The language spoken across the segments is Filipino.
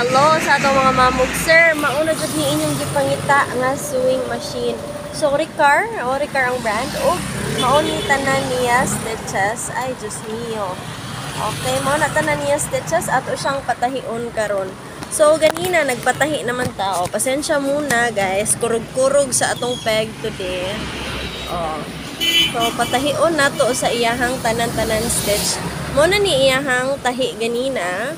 Hello sa atong mga mamog sir, mauna jud ni inyong gipangita nga sewing machine. So Ricar ang brand o mauni tanan niya stitches ay Diyos mio. Okay, mao na tanan niya stitches ato siyang patahion karon. So ganina nagpatahi naman tao. Pasensya muna guys, kurog-kurog sa atong peg today. Oh. So patahion nato sa iyahang tanan-tanan stitch. Mo na ni iyahang tahi ganina.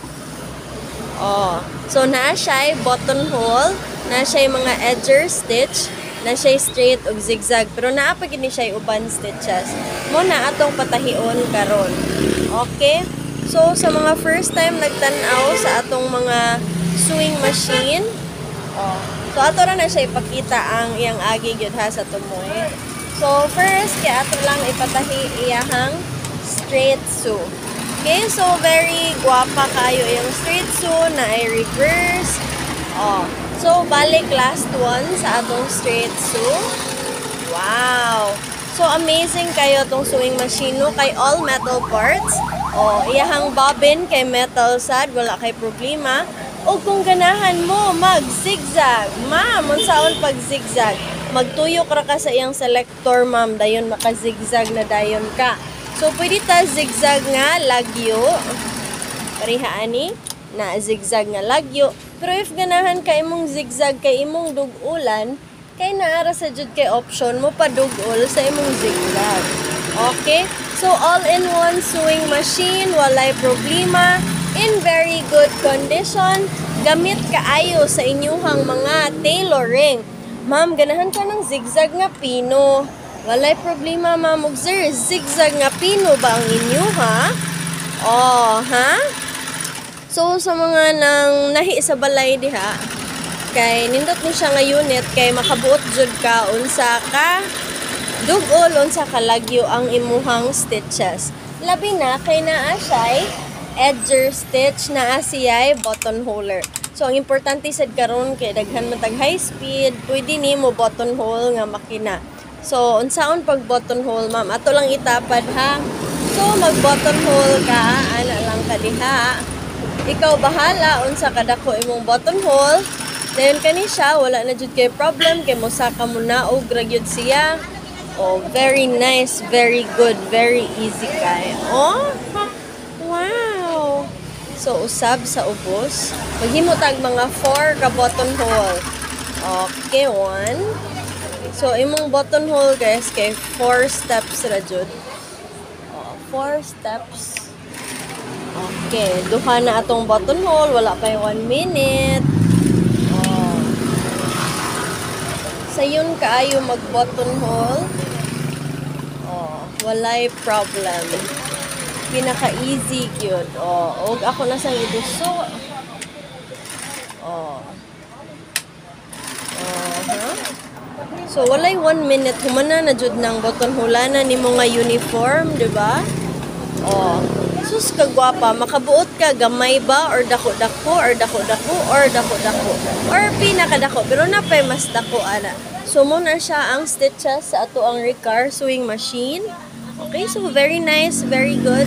Oh, so naa siya buttonhole, naa siya mga edger stitch, naa siya straight ug zigzag, pero naa pa gini siya uban stitches. Mo na atong patahion karon. Okay? So sa mga first time nagtan-aw sa atong mga sewing machine, oh. So ato ra na siya ipakita ang iyang agi gyud ha sa tumoy. So first kay ato lang ipatahi iyahang straight sew. Okay, so very guwapa kayo yung straight sew na ay reverse. Oh. So balik last one sa atong straight sew. Wow. So amazing kayo tong sewing machine no kay all metal parts. Oh, iyahang bobbin kay metal sad, wala kay problema. O kung ganahan mo mag zigzag, ma'am, unsaon pag zigzag? Magtuyok ra ka sa iyang selector, ma'am, dayon maka zigzag na dayon ka. So, pwede ta zigzag nga lagyo. Pariha ani na zigzag nga lagyo. Pero if ganahan ka imong zigzag kay imong dugulan, kay naara sa jud kay option mo pa dugol sa imong zigzag. Okay? So, all-in-one sewing machine, walay problema, in very good condition. Gamit kaayo sa inyuhang mga tailoring. Ma'am, ganahan ka ng zigzag nga pino. Walay problema, ma'am. Sir, zigzag nga pino ba ang inyo, ha? Oh, ha? So, sa mga nang nahi sa balay diha, kay nindot ni siya nga unit, kay makabuot jud ka, unsa ka dugol, unsa ka lagyo ang imuhang stitches. Labi na, kay naa siya'y edger stitch, naa siya'y buttonholer. So, ang importante sad karon kay daghan matag high speed, pwede ni mo buttonhole nga makina. So, unsaon pag buttonhole, ma'am? Ato lang itapad, ha? So, mag-buttonhole ka, ana lang ka diha. Ikaw bahala, unsa kadako imong buttonhole. Then, kani siya, wala na jud kay problem, kay mosaka mo na, o gragyod siya. Oh, very nice, very good, very easy kay. Oh, wow! So, usab sa ubos. Maghimo tag mga 4 ka buttonhole. Okay, 1. So, imong buttonhole guys, kay 4 steps ra jud. 4 steps. Okay, duha na atong buttonhole, wala pa 1 minute. Oh. Sayon kaayo mag-buttonhole. Oh, walay problem. Pinaka-easy gyud. Oh, og ako na sang iduso. Oh. So, walay 1 minute, humana na jud ng buttonhole-ana nimo nga uniform, di ba? Oh, sus kagwapa, makabuot ka gamay ba or dako-dako or dako-dako or dako-dako or pinakadako, pero napay mas dako ana. So, mo na siya ang stitches sa ato ang Ricar sewing machine. Okay, so very nice, very good.